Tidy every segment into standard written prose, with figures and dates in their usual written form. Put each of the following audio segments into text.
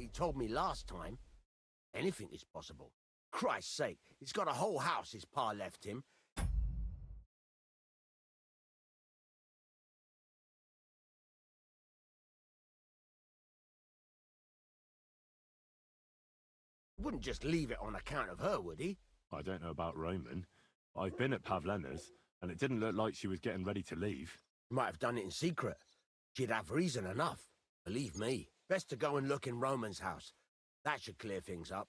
he told me last time. Anything is possible. Christ's sake, he's got a whole house his pa left him. Wouldn't just leave it on account of her, would he? I don't know about Roman. I've been at Pavlena's, and it didn't look like she was getting ready to leave. He might have done it in secret. She'd have reason enough. Believe me. Best to go and look in Roman's house. That should clear things up.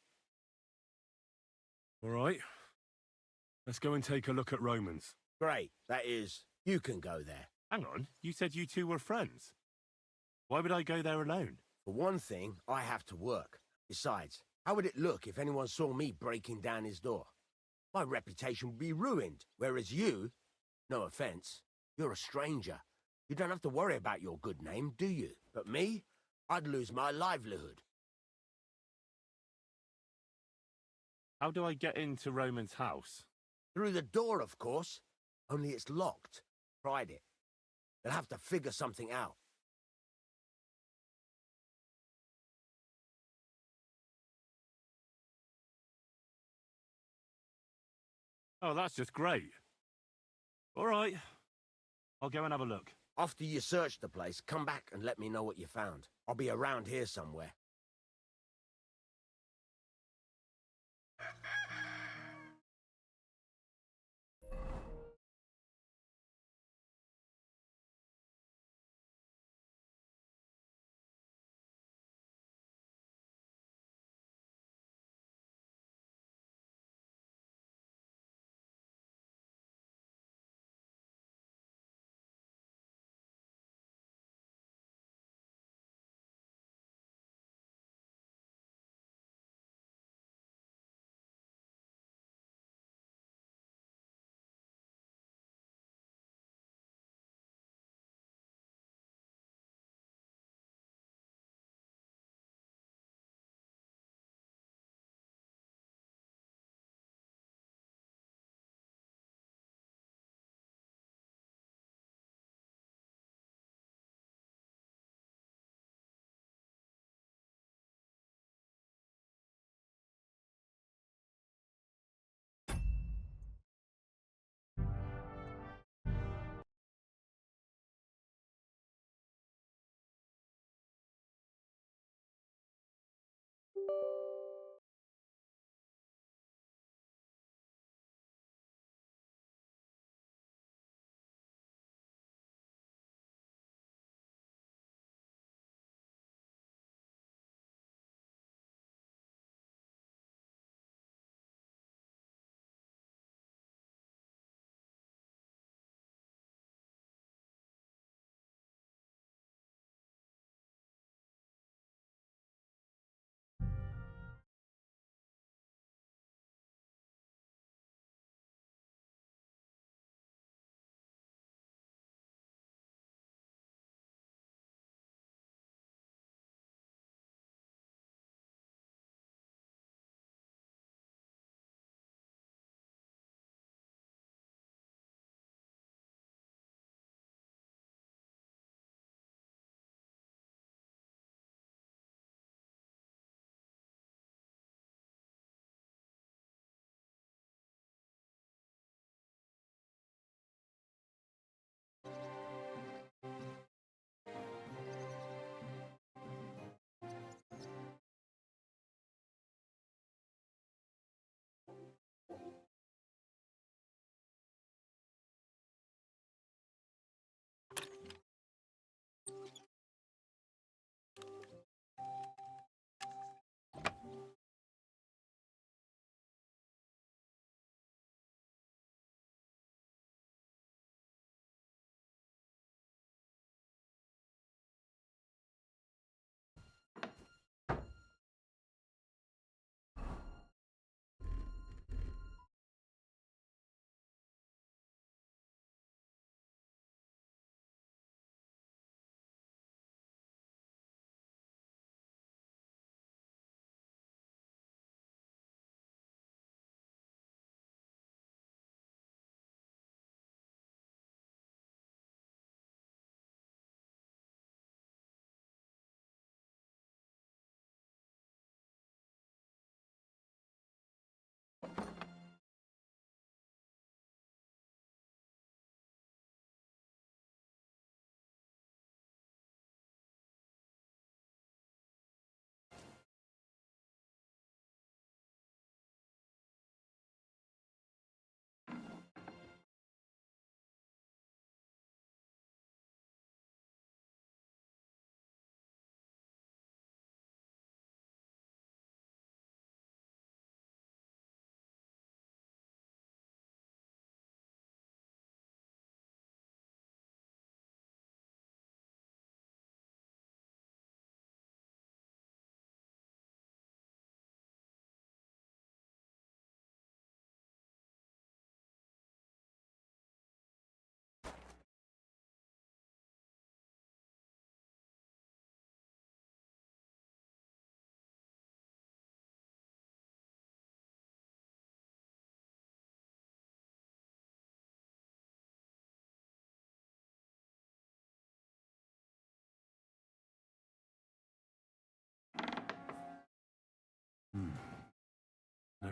All right. Let's go and take a look at Roman's. Great. That is, you can go there. Hang on, you said you two were friends. Why would I go there alone? For one thing, I have to work. Besides, how would it look if anyone saw me breaking down his door? My reputation would be ruined, whereas you, no offense, you're a stranger. You don't have to worry about your good name, do you? But me, I'd lose my livelihood. How do I get into Roman's house? Through the door, of course. Only it's locked. Tried it. You'll have to figure something out. Oh, that's just great. All right. I'll go and have a look. After you search the place, come back and let me know what you found. I'll be around here somewhere.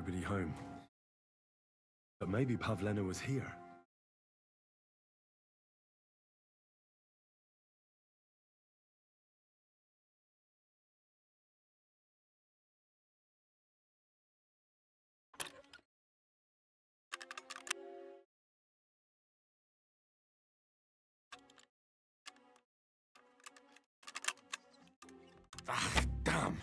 Nobody home. But maybe Pavlena was here. Ah, damn.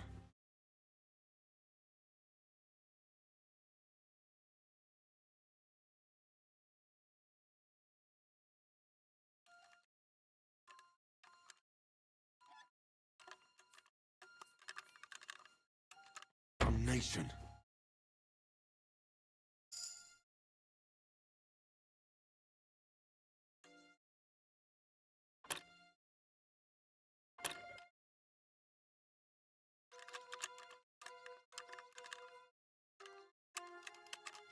Damnation.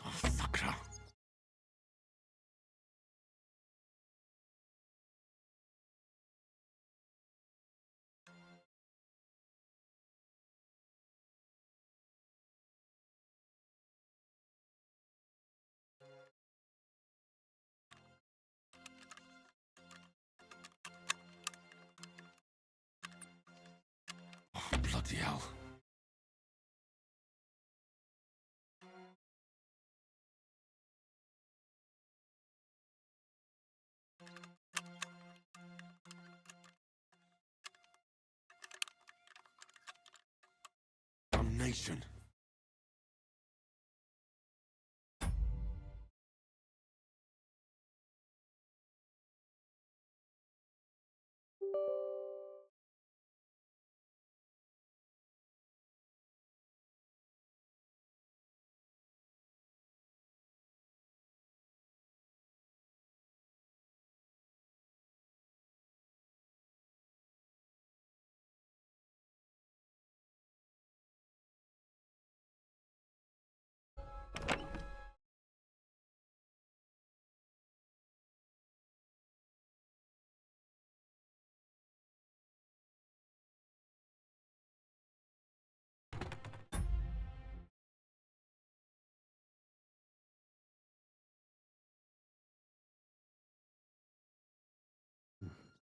Oh, fuck her. Oh, bloody hell. Damnation.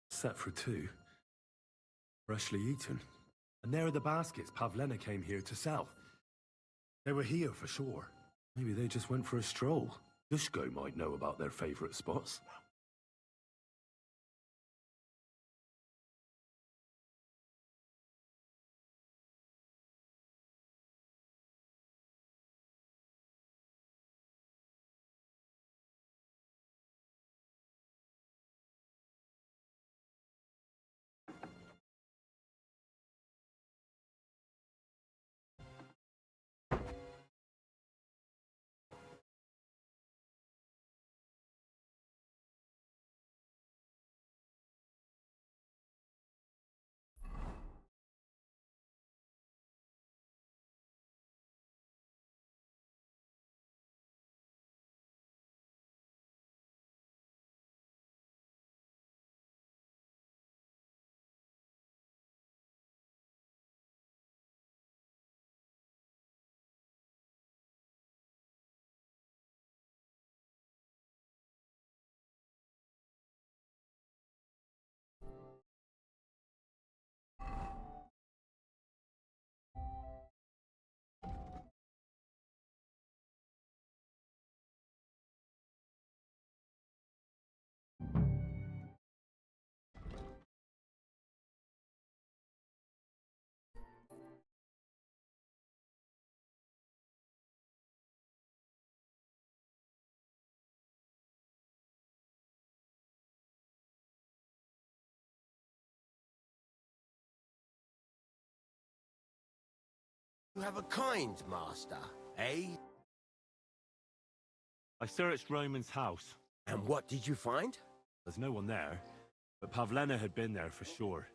Set for two. Freshly eaten. And there are the baskets Pavlena came here to sell. They were here for sure. Maybe they just went for a stroll. Dushko might know about their favorite spots. You have a kind master, eh? I searched Roman's house. And what did you find? There's no one there, but Pavlena had been there for sure.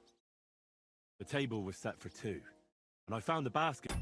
The table was set for two, and I found the basket.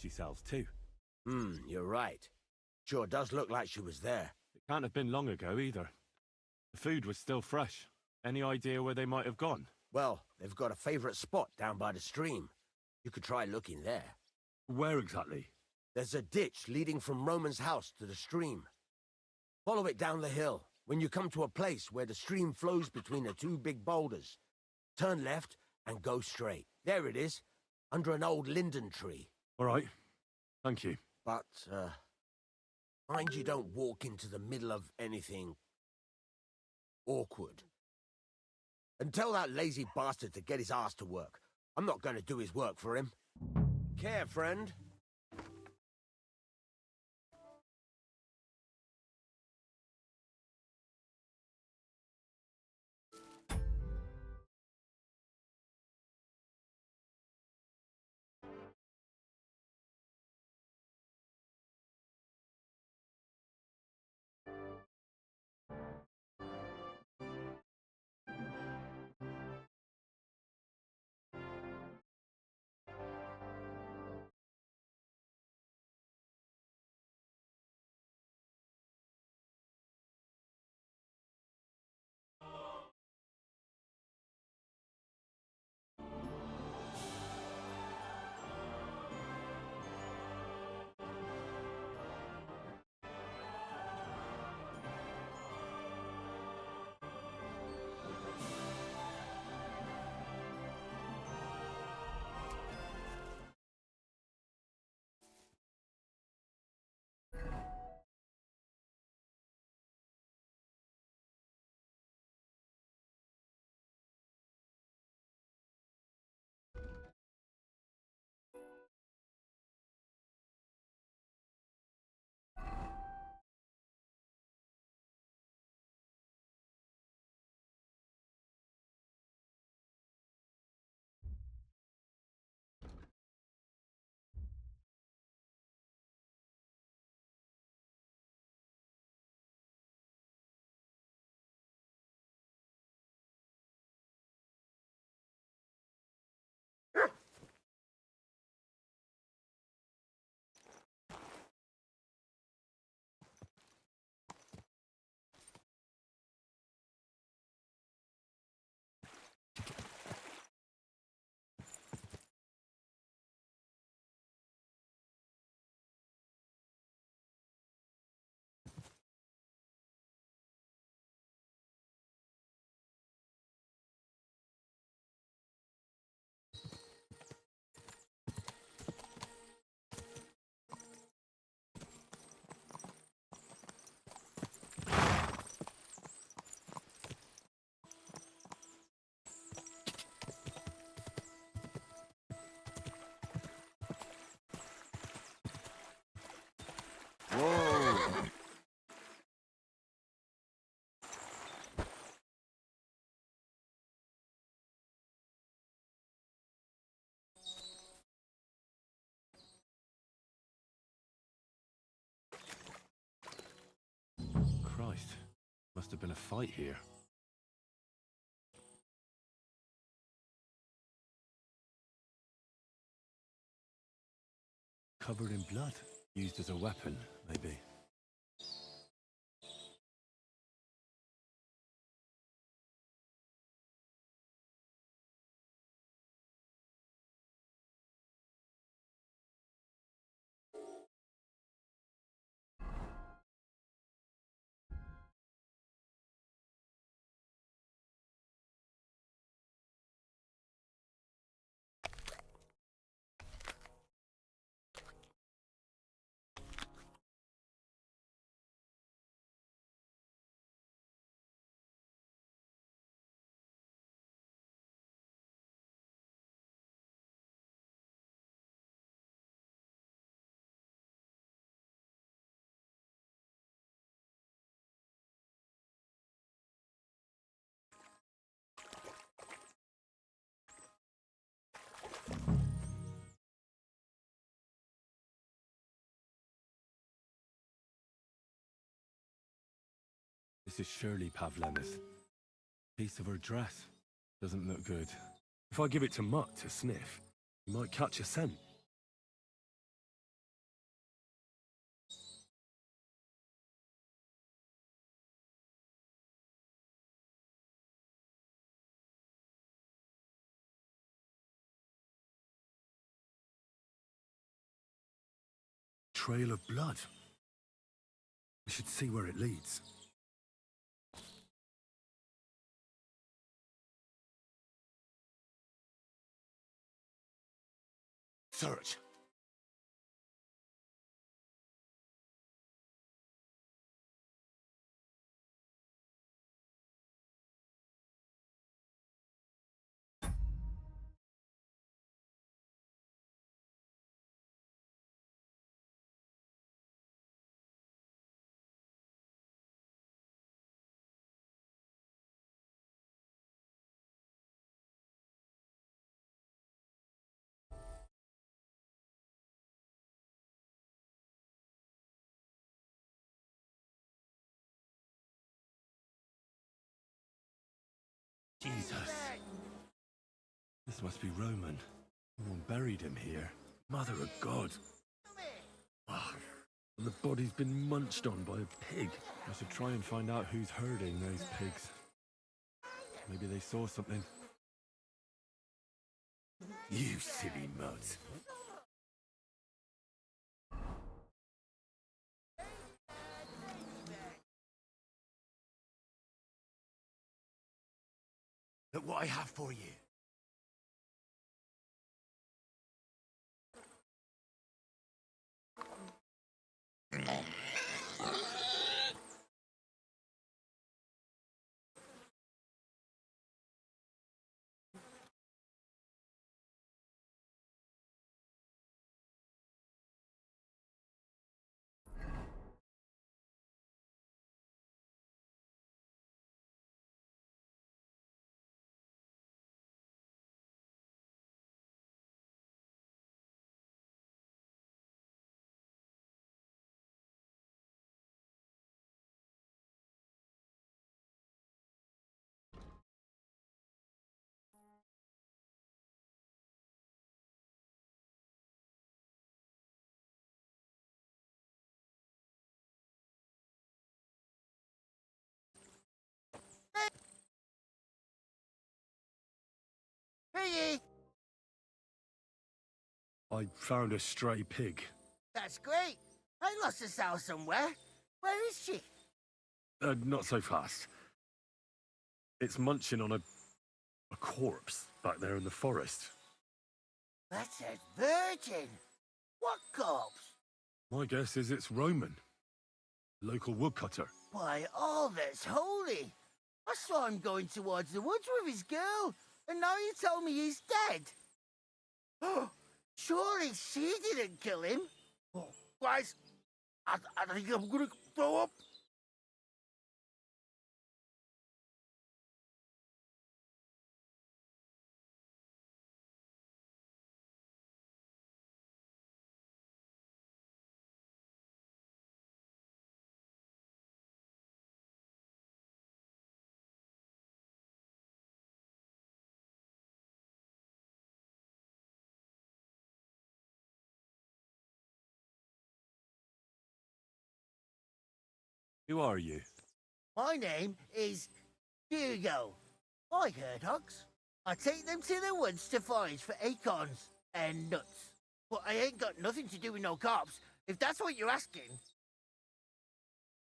she sells too. You're right. Sure does look like she was there. It can't have been long ago either. The food was still fresh. Any idea where they might have gone? Well, they've got a favorite spot down by the stream. You could try looking there. Where exactly? There's a ditch leading from Roman's house to the stream. Follow it down the hill. When you come to a place where the stream flows between the two big boulders, turn left and go straight. There it is, under an old linden tree. All right. Thank you. But, mind you don't walk into the middle of anything awkward. And tell that lazy bastard to get his ass to work. I'm not going to do his work for him. Care, friend. Whoa! Christ. Must have been a fight here. Covered in blood. Used as a weapon, maybe. This is surely Pavlena's. Piece of her dress. Doesn't look good. If I give it to Mutt to sniff, he might catch a scent. trail of blood. We should see where it leads. Search. Jesus. This must be Roman. Someone buried him here. Mother of God. Ah, and the body's been munched on by a pig. I should try and find out who's herding those pigs. Maybe they saw something. You silly mutt. Look what I have for you. Piggy! I found a stray pig. That's great. I lost a sow somewhere. Where is she? Not so fast. It's munching on a corpse back there in the forest. That's a virgin. What corpse? My guess is it's Roman. Local woodcutter. By all that's holy. I saw him going towards the woods with his girl, and now you tell me he's dead. Oh, surely she didn't kill him. Oh, guys, I think I'm gonna throw up. Who are you? My name is Hugo. I herd hogs. I take them to the woods to forage for acorns and nuts. But I ain't got nothing to do with no cops, if that's what you're asking.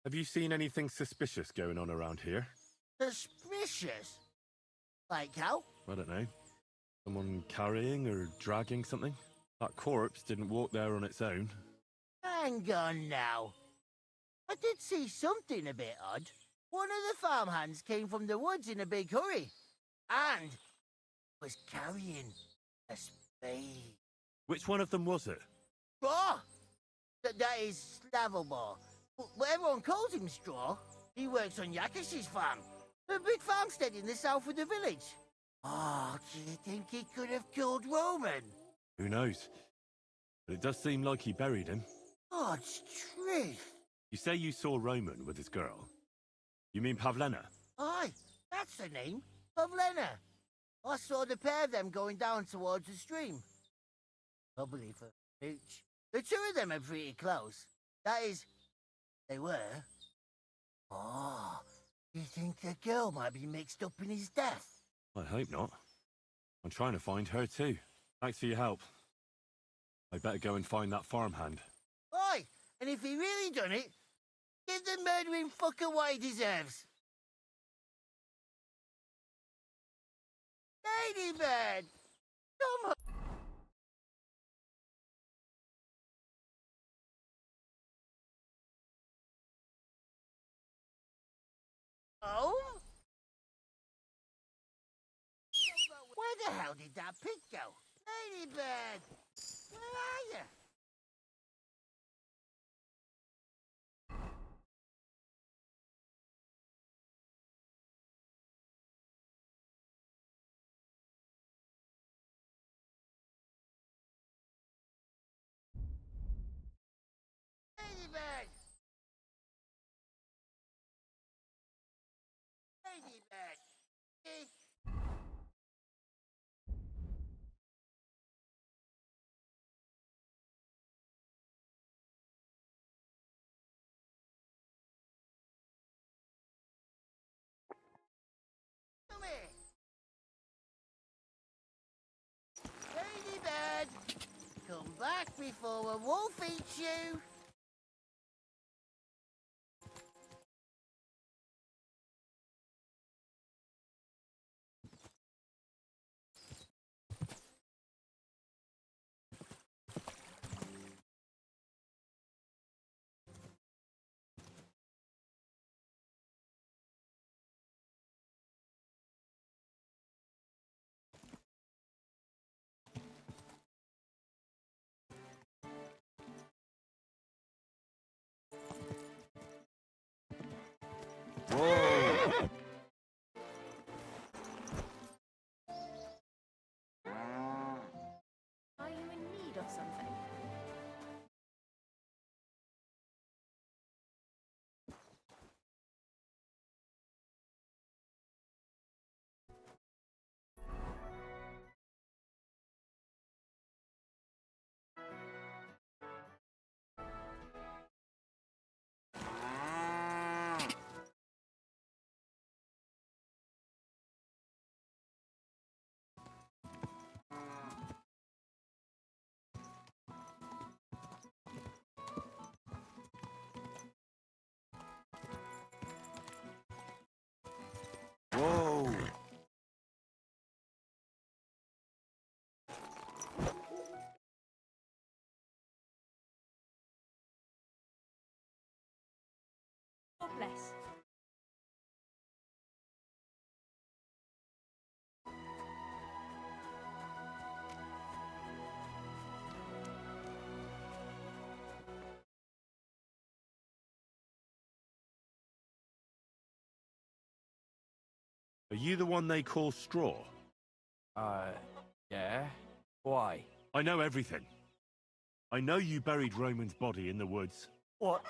Have you seen anything suspicious going on around here? Suspicious? Like how? I don't know. Someone carrying or dragging something? That corpse didn't walk there on its own. Hang on now. I did see something a bit odd. One of the farmhands came from the woods in a big hurry and was carrying a spade. Which one of them was it? Straw! That is Slavobor. But everyone calls him Straw. He works on Yakish's farm, a big farmstead in the south of the village. Oh, do you think he could have killed Roman? Who knows? But it does seem like he buried him. God's truth. You say you saw Roman with his girl. You mean Pavlena? Aye, that's the name. Pavlena. I saw the pair of them going down towards the stream. Probably for mooch. The two of them are pretty close. That is, they were. Oh, you think the girl might be mixed up in his death? I hope not. I'm trying to find her too. Thanks for your help. I better go and find that farmhand. Oi! And if he really done it, give the murdering fucker what he deserves. Ladybird! Come on! Oh? Where the hell did that pig go? Ladybird! Where are you? Ladybird! Ladybird! Eh? Come here! Ladybird! Come back before a wolf eats you! Are you in need of something? Whoa! God bless. Are you the one they call Straw? Yeah? Why? I know everything. I know you buried Roman's body in the woods. What?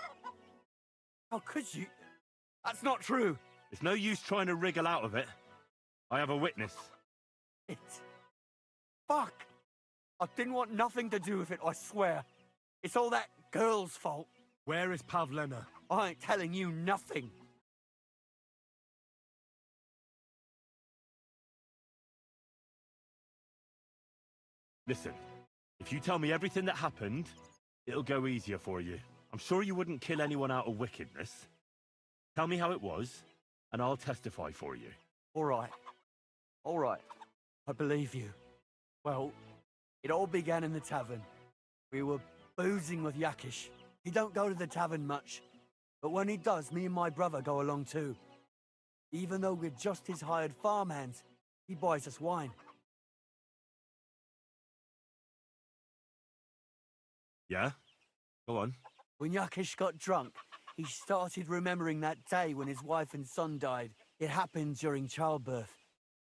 How could you? That's not true! It's no use trying to wriggle out of it. I have a witness. It's... Fuck! I didn't want nothing to do with it, I swear. It's all that girl's fault. Where is Pavlena? I ain't telling you nothing. Listen, if you tell me everything that happened, it'll go easier for you. I'm sure you wouldn't kill anyone out of wickedness. Tell me how it was, and I'll testify for you. All right. All right. I believe you. Well, it all began in the tavern. We were boozing with Yakish. He don't go to the tavern much, but when he does, me and my brother go along too. Even though we're just his hired farmhands, he buys us wine. Yeah? Go on. When Yakish got drunk, he started remembering that day when his wife and son died. It happened during childbirth.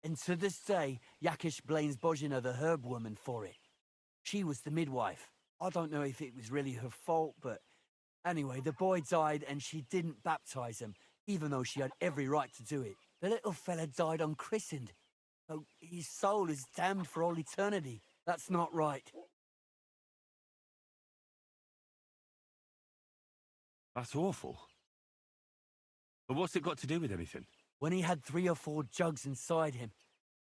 And to this day, Yakish blames Bozhina, the herb woman, for it. She was the midwife. I don't know if it was really her fault, but anyway, the boy died and she didn't baptize him, even though she had every right to do it. The little fella died unchristened, so his soul is damned for all eternity. That's not right. That's awful. But what's it got to do with anything? When he had 3 or 4 jugs inside him,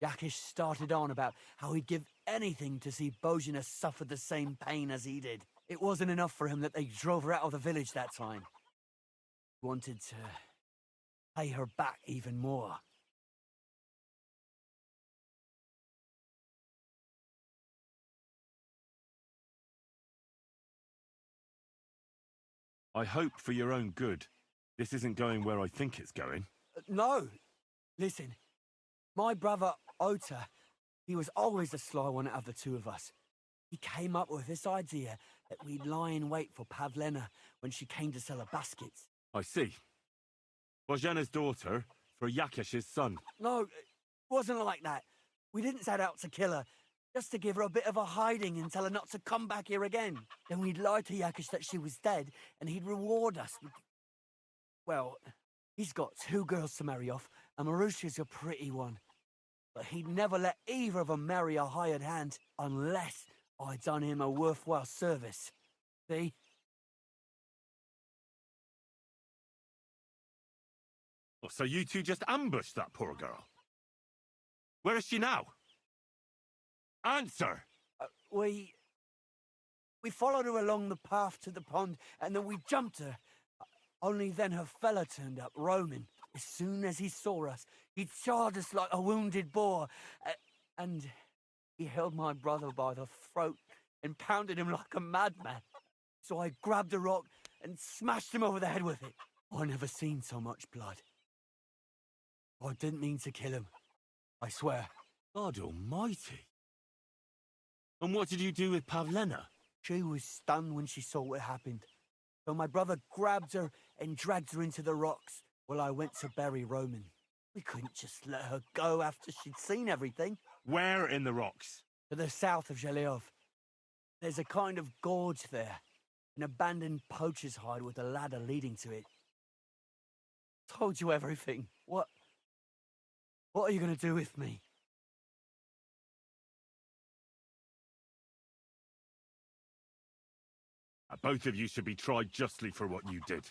Yakish started on about how he'd give anything to see Bozhina suffer the same pain as he did. It wasn't enough for him that they drove her out of the village that time. He wanted to pay her back even more. I hope for your own good, this isn't going where I think it's going. No! Listen, my brother Ota, he was always the sly one out of the two of us. He came up with this idea that we'd lie in wait for Pavlena when she came to sell her baskets. I see. Božena's daughter for Yakesh's son. No, it wasn't like that. We didn't set out to kill her, just to give her a bit of a hiding and tell her not to come back here again. Then we'd lie to Yakesh that she was dead, and he'd reward us. Well, he's got 2 girls to marry off, and Marusha's a pretty one. But he'd never let either of them marry a hired hand unless I'd done him a worthwhile service. See? Oh, so you two just ambushed that poor girl? Where is she now? Answer! We followed her along the path to the pond, and then we jumped her. Only then her fella turned up, Roman. As soon as he saw us, he charged us like a wounded boar, and he held my brother by the throat and pounded him like a madman. So I grabbed a rock and smashed him over the head with it. I never seen so much blood. I didn't mean to kill him, I swear. God almighty. And what did you do with Pavlena? She was stunned when she saw what happened. So my brother grabbed her and dragged her into the rocks while I went to bury Roman. We couldn't just let her go after she'd seen everything. Where in the rocks? To the south of Zheleov. There's a kind of gorge there. An abandoned poacher's hide with a ladder leading to it. Told you everything. What are you going to do with me? Both of you should be tried justly for what you did.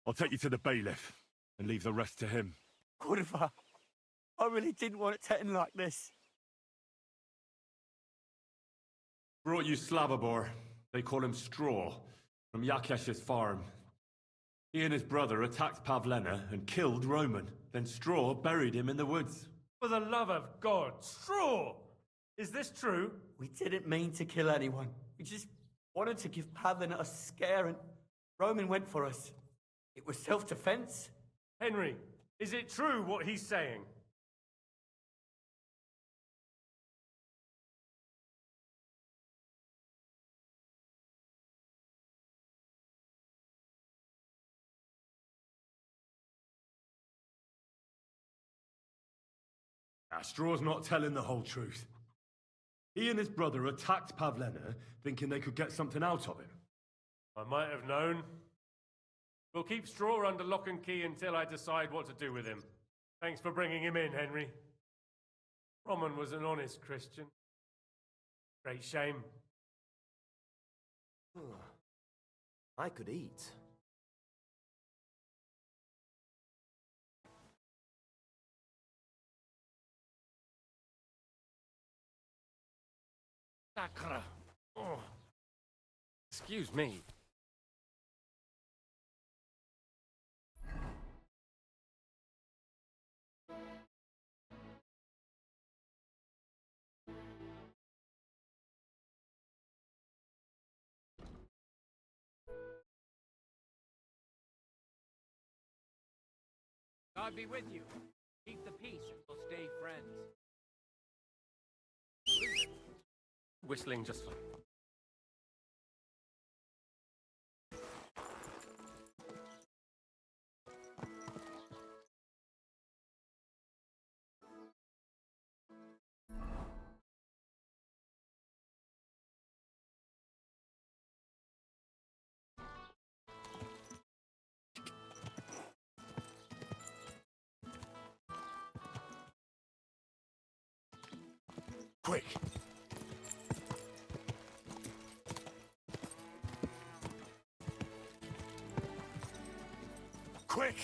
I'll take you to the bailiff and leave the rest to him. Kurva, I really didn't want it to end like this. Brought you Slavobor. They call him Straw, from Yakesh's farm. He and his brother attacked Pavlena and killed Roman. Then Straw buried him in the woods. For the love of God, Straw! Is this true? We didn't mean to kill anyone. We just wanted to give Pavlena a scare, and Roman went for us. It was self-defense. Henry, is it true what he's saying? Straw's not telling the whole truth. He and his brother attacked Pavlena, thinking they could get something out of him. I might have known. We'll keep Straw under lock and key until I decide what to do with him. Thanks for bringing him in, Henry. Roman was an honest Christian. Great shame. I could eat. Sacre. Oh. Excuse me. God be with you. Keep the peace and we'll stay friends. Whistling just fine. Quick! Quick!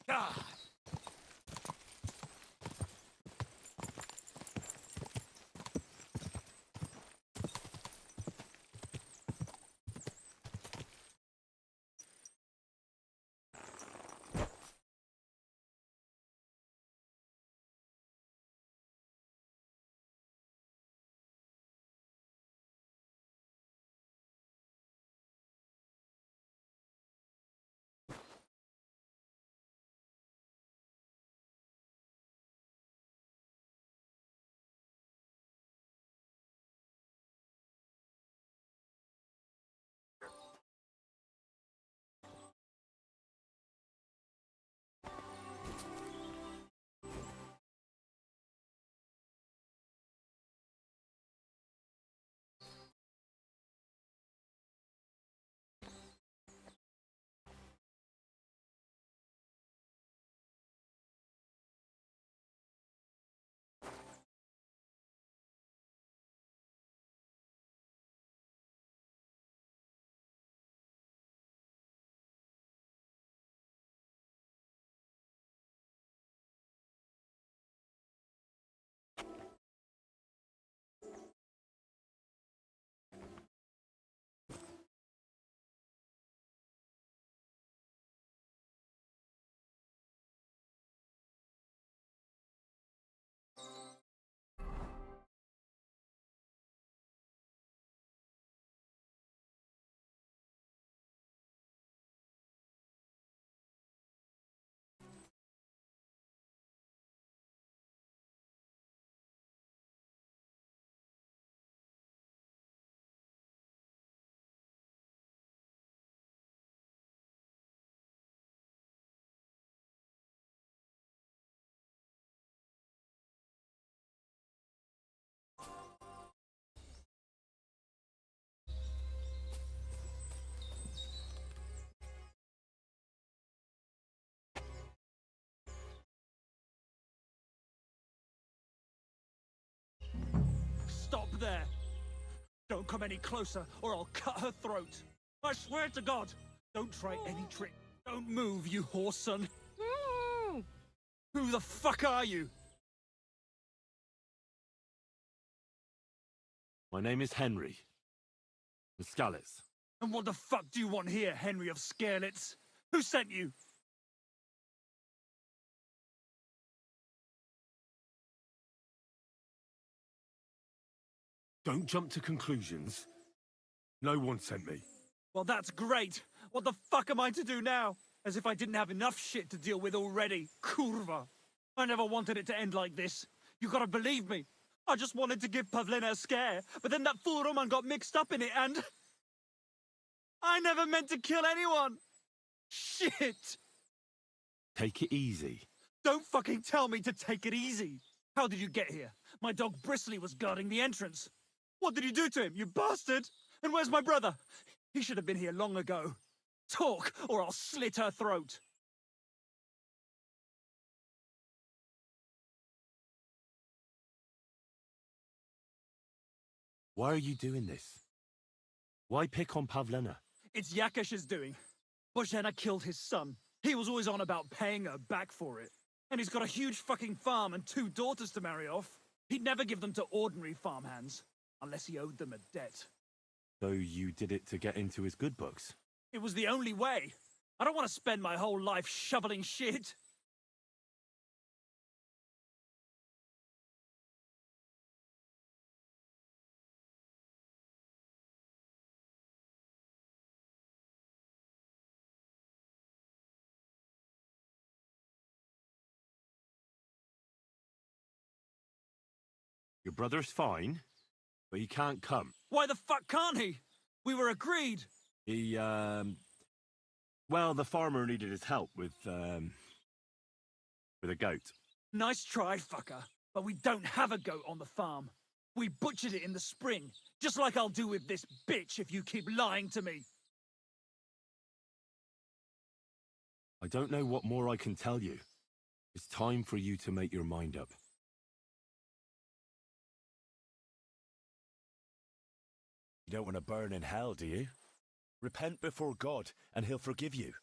God! Stop there! Don't come any closer, or I'll cut her throat. I swear to God! Don't try any trick. Don't move, you whore son. Who the fuck are you? My name is Henry. Scalets. And what the fuck do you want here, Henry of Scarlets? Who sent you? Don't jump to conclusions. No one sent me. Well, that's great. What the fuck am I to do now? As if I didn't have enough shit to deal with already. Kurva. I never wanted it to end like this. You gotta believe me. I just wanted to give Pavlena a scare, but then that fool Roman got mixed up in it and... I never meant to kill anyone! Shit! Take it easy. Don't fucking tell me to take it easy! How did you get here? My dog Bristly was guarding the entrance. What did you do to him, you bastard? And where's my brother? He should have been here long ago. Talk, or I'll slit her throat. Why are you doing this? Why pick on Pavlena? It's Yakash's doing. Bozhena killed his son. He was always on about paying her back for it. And he's got a huge fucking farm and 2 daughters to marry off. He'd never give them to ordinary farmhands, unless he owed them a debt. So you did it to get into his good books? It was the only way. I don't want to spend my whole life shoveling shit. Your brother's fine, but he can't come. Why the fuck can't he? We were agreed. He, well, the farmer needed his help with a goat. Nice try, fucker. But we don't have a goat on the farm. We butchered it in the spring, just like I'll do with this bitch if you keep lying to me. I don't know what more I can tell you. It's time for you to make your mind up. You don't want to burn in hell, do you? Repent before God, and he'll forgive you.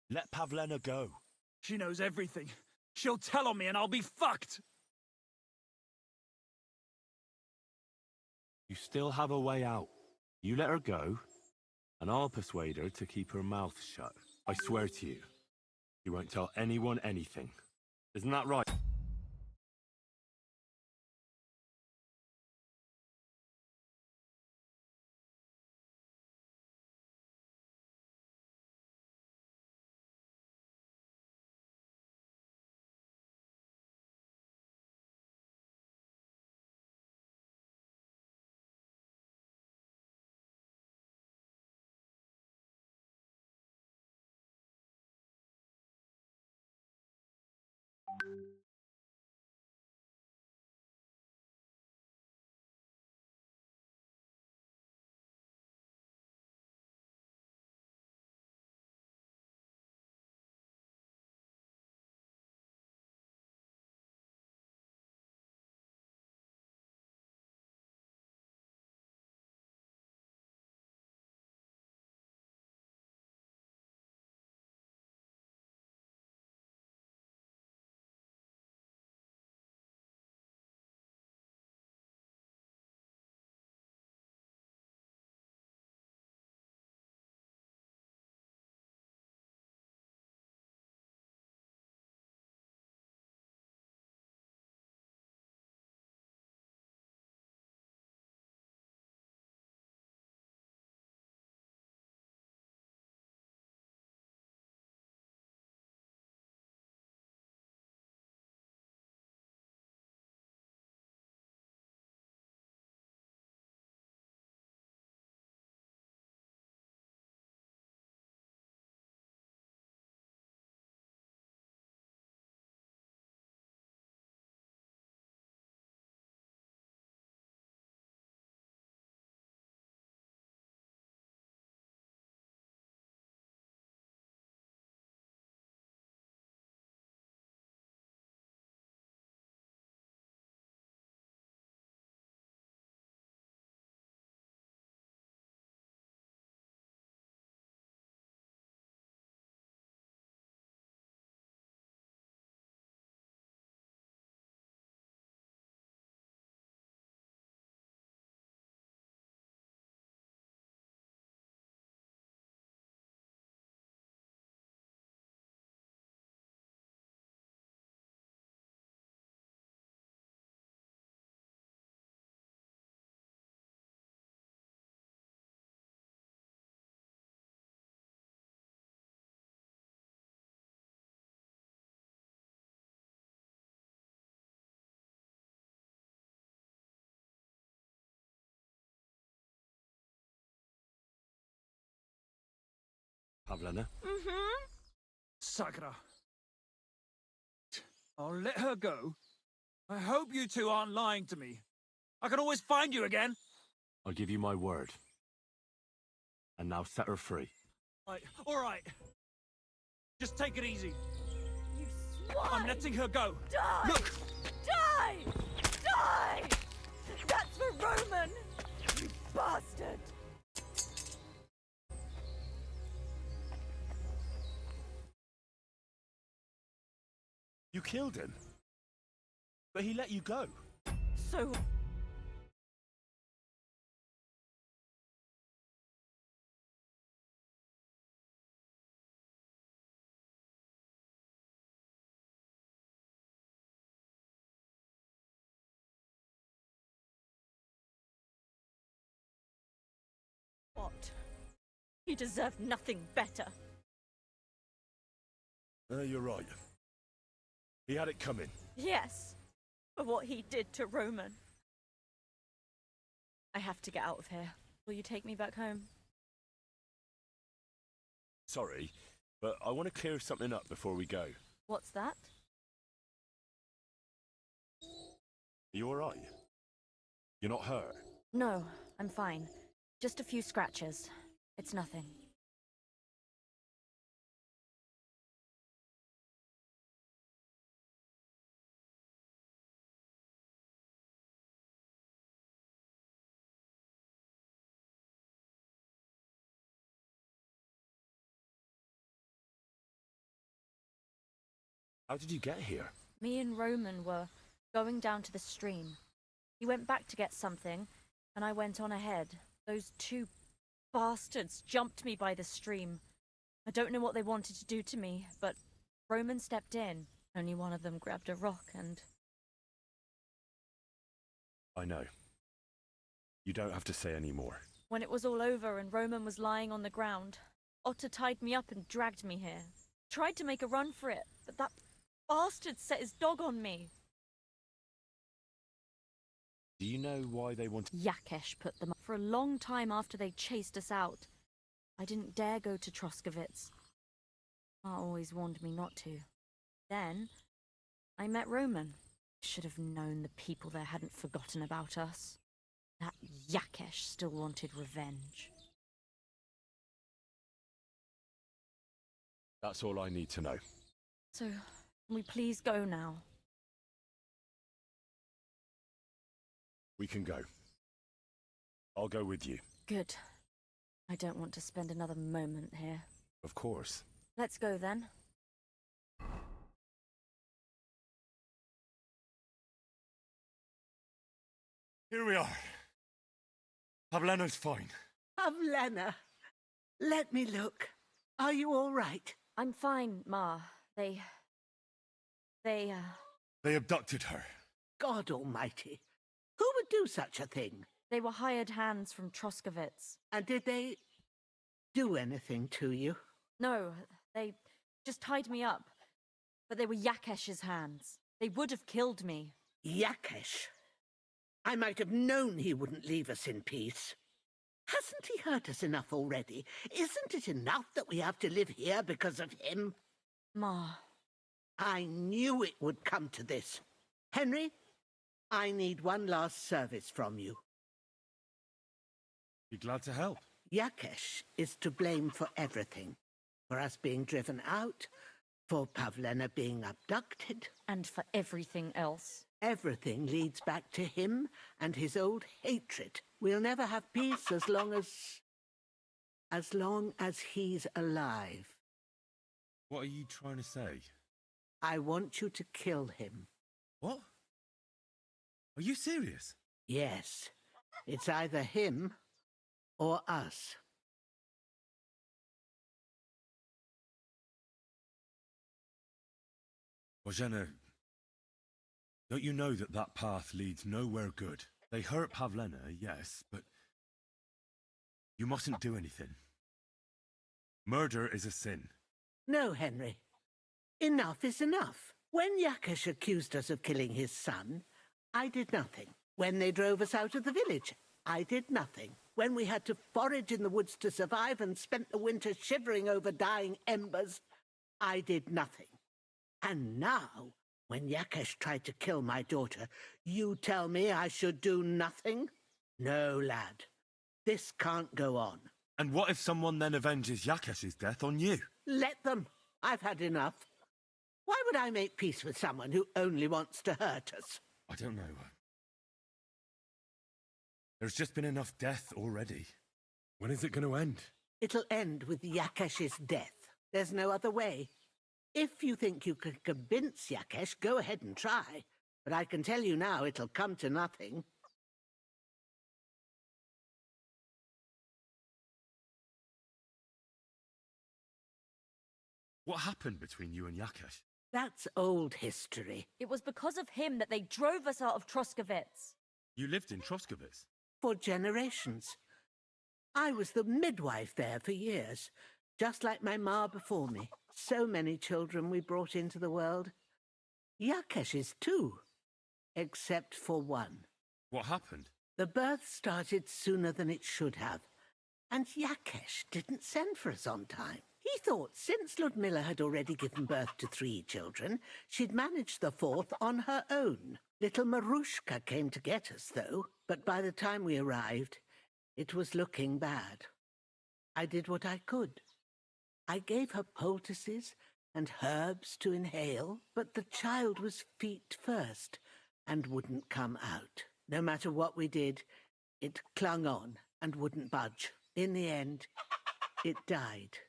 Let Pavlena go. She knows everything. She'll tell on me and I'll be fucked! You still have a way out. You let her go, and I'll persuade her to keep her mouth shut. I swear to you, she won't tell anyone anything. Isn't that right? Pavlena? Mm-hmm. Sakra. I'll let her go. I hope you two aren't lying to me. I can always find you again. I'll give you my word. And now set her free. All right. Just take it easy. You swine! I'm letting her go. Die! Look! Die! Die! That's for Roman! You bastard! You killed him? But he let you go. So... What? He deserved nothing better. You're right. He had it coming. Yes, for what he did to Roman. I have to get out of here. Will you take me back home? Sorry, but I want to clear something up before we go. What's that? Are you alright? You're not hurt? No, I'm fine. Just a few scratches. It's nothing. How did you get here? Me and Roman were going down to the stream. He went back to get something, and I went on ahead. Those two bastards jumped me by the stream. I don't know what they wanted to do to me, but Roman stepped in. Only one of them grabbed a rock and... I know. You don't have to say any more. When it was all over and Roman was lying on the ground, Otter tied me up and dragged me here. Tried to make a run for it, but that bastard set his dog on me. Do you know why they wanted... Yakesh put them up. For a long time after they chased us out, I didn't dare go to Troskovitz. Ma always warned me not to. Then, I met Roman. Should have known the people there hadn't forgotten about us. That Yakesh still wanted revenge. That's all I need to know. So, can we please go now? We can go. I'll go with you. Good. I don't want to spend another moment here. Of course. Let's go then. Here we are. Pavlena's fine. Pavlena, let me look. Are you all right? I'm fine, Ma. They They abducted her. God almighty. Who would do such a thing? They were hired hands from Troskovitz. And did they do anything to you? No, they just tied me up. But they were Yakesh's hands. They would have killed me. Yakesh. I might have known he wouldn't leave us in peace. Hasn't he hurt us enough already? Isn't it enough that we have to live here because of him? Ma. I knew it would come to this. Henry, I need one last service from you. Be glad to help. Yakesh is to blame for everything. For us being driven out, for Pavlena being abducted. And for everything else. Everything leads back to him and his old hatred. We'll never have peace as long as he's alive. What are you trying to say? I want you to kill him. What? Are you serious? Yes. It's either him or us. Bozhena, don't you know that that path leads nowhere good? They hurt Pavlena, yes, but you mustn't do anything. Murder is a sin. No, Henry. Enough is enough. When Yakesh accused us of killing his son, I did nothing. When they drove us out of the village, I did nothing. When we had to forage in the woods to survive and spent the winter shivering over dying embers, I did nothing. And now, when Yakesh tried to kill my daughter, you tell me I should do nothing? No, lad. This can't go on. And what if someone then avenges Yakesh's death on you? Let them. I've had enough. Why would I make peace with someone who only wants to hurt us? I don't know. There's just been enough death already. When is it going to end? It'll end with Yakesh's death. There's no other way. If you think you can convince Yakesh, go ahead and try. But I can tell you now it'll come to nothing. What happened between you and Yakesh? That's old history. It was because of him that they drove us out of Troskovitz. You lived in Troskovitz? For generations. I was the midwife there for years, just like my ma before me. So many children we brought into the world. Yakesh's too, except for one. What happened? The birth started sooner than it should have, and Yakesh didn't send for us on time. He thought since Ludmilla had already given birth to 3 children, she'd manage the 4th on her own. Little Marushka came to get us, though, but by the time we arrived, it was looking bad. I did what I could. I gave her poultices and herbs to inhale, but the child was feet first and wouldn't come out. No matter what we did, it clung on and wouldn't budge. In the end, it died.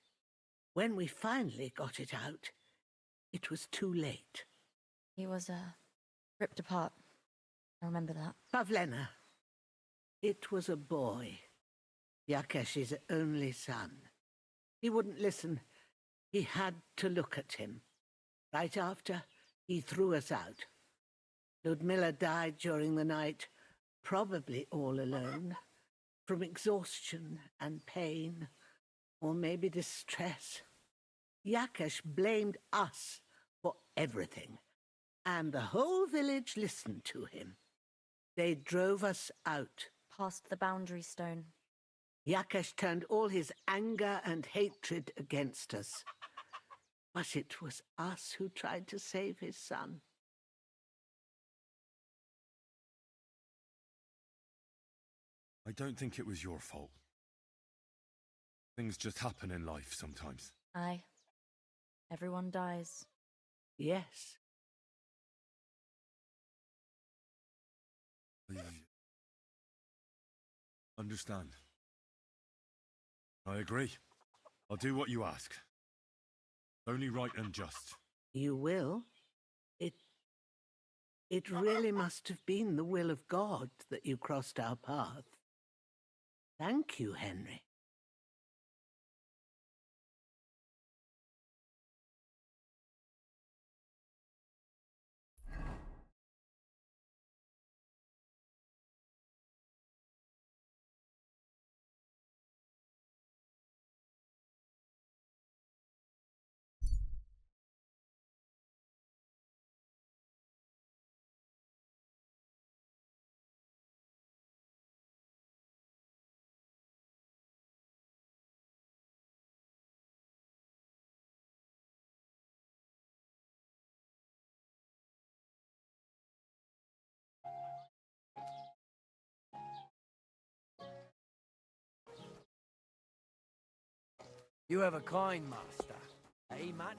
When we finally got it out, it was too late. He was, ripped apart. I remember that. Pavlena, it was a boy. Yakesh's only son. He wouldn't listen. He had to look at him. Right after, he threw us out. Ludmilla died during the night, probably all alone, from exhaustion and pain, or maybe distress. Yakesh blamed us for everything, and the whole village listened to him. They drove us out. Past the boundary stone. Yakesh turned all his anger and hatred against us. But it was us who tried to save his son. I don't think it was your fault. Things just happen in life sometimes. Aye. Everyone dies. Yes. I understand. I agree. I'll do what you ask. Only right and just. You will? It really must have been the will of God that you crossed our path. Thank you, Henry. You have a kind master, eh, Matt?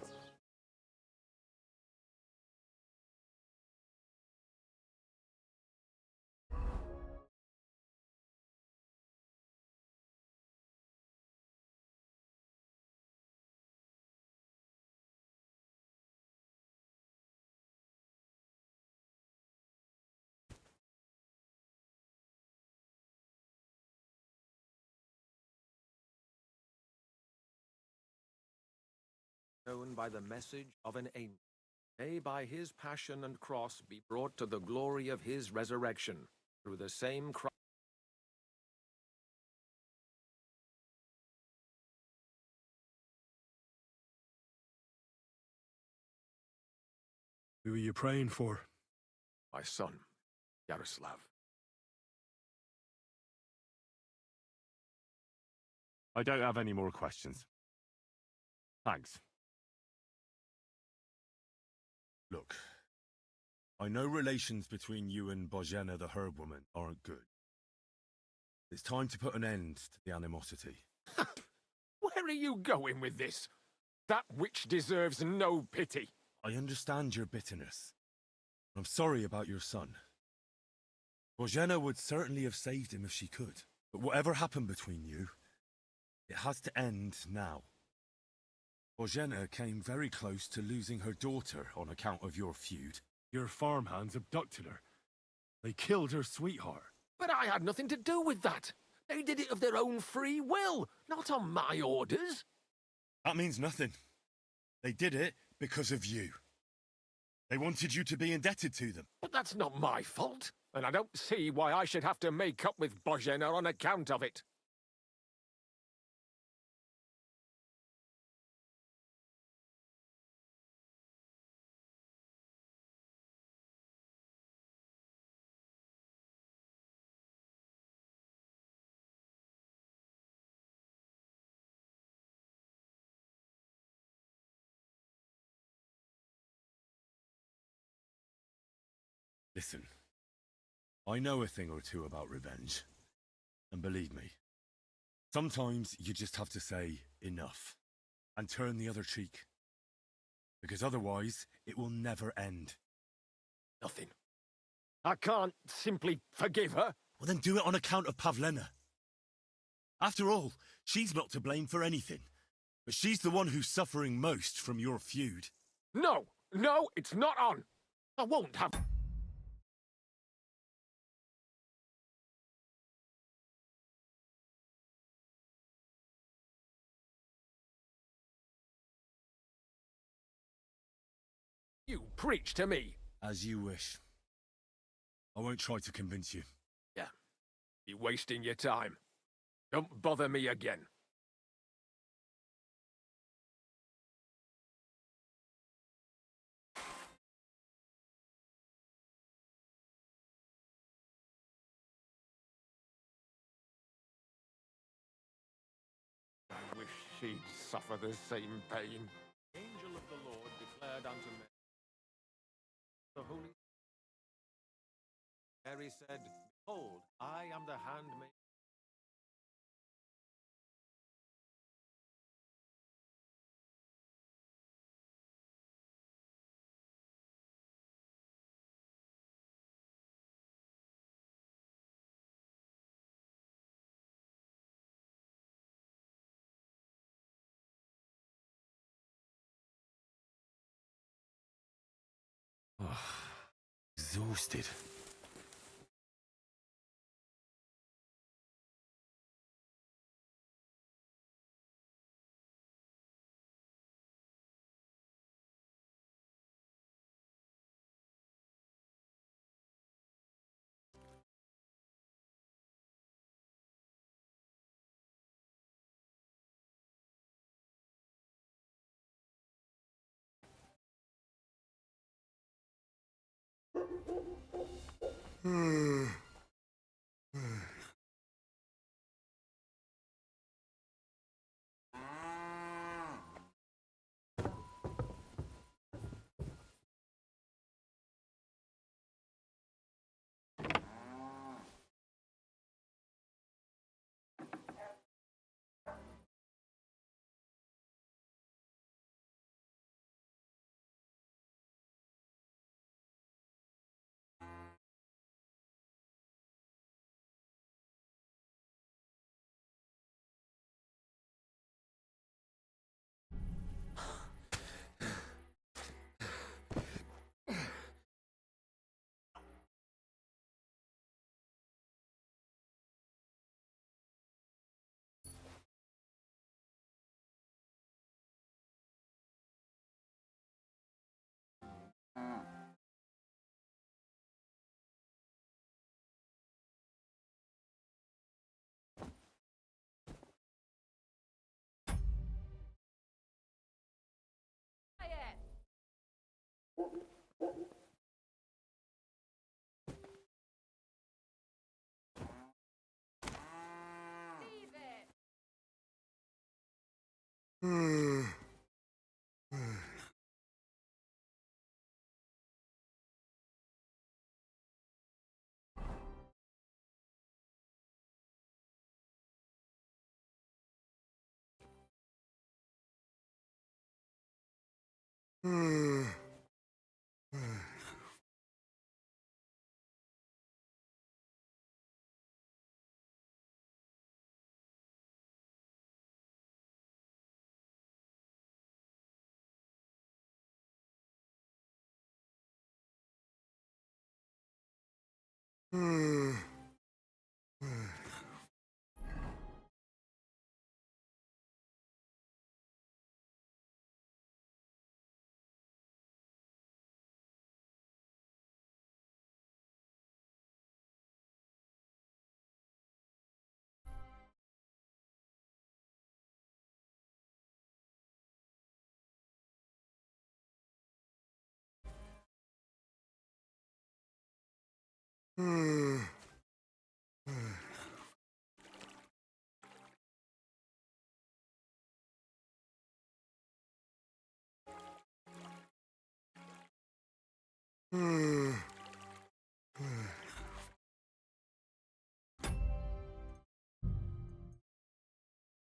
Known by the message of an angel, may by his passion and cross be brought to the glory of his resurrection, through the same Christ. Who are you praying for? My son, Yaroslav. I don't have any more questions. Thanks. Look, I know relations between you and Bozhena the herb woman aren't good. It's time to put an end to the animosity. Where are you going with this? That witch deserves no pity. I understand your bitterness. I'm sorry about your son. Bozhena would certainly have saved him if she could. But whatever happened between you, it has to end now. Bozhena came very close to losing her daughter on account of your feud. Your farmhands abducted her. They killed her sweetheart. But I had nothing to do with that. They did it of their own free will, not on my orders. That means nothing. They did it because of you. They wanted you to be indebted to them. But that's not my fault, and I don't see why I should have to make up with Bozhena on account of it. Listen, I know a thing or two about revenge. And believe me, sometimes you just have to say enough and turn the other cheek. Because otherwise, it will never end. Nothing. I can't simply forgive her. Well, then do it on account of Pavlena. After all, she's not to blame for anything. But she's the one who's suffering most from your feud. No! No, it's not on! I won't have... You preach to me! As you wish. I won't try to convince you. Yeah. You're wasting your time. Don't bother me again. I wish she'd suffer the same pain. The angel of the Lord declared unto Mary, the Holy... Mary said, Behold, I am the handmaid. Exhausted.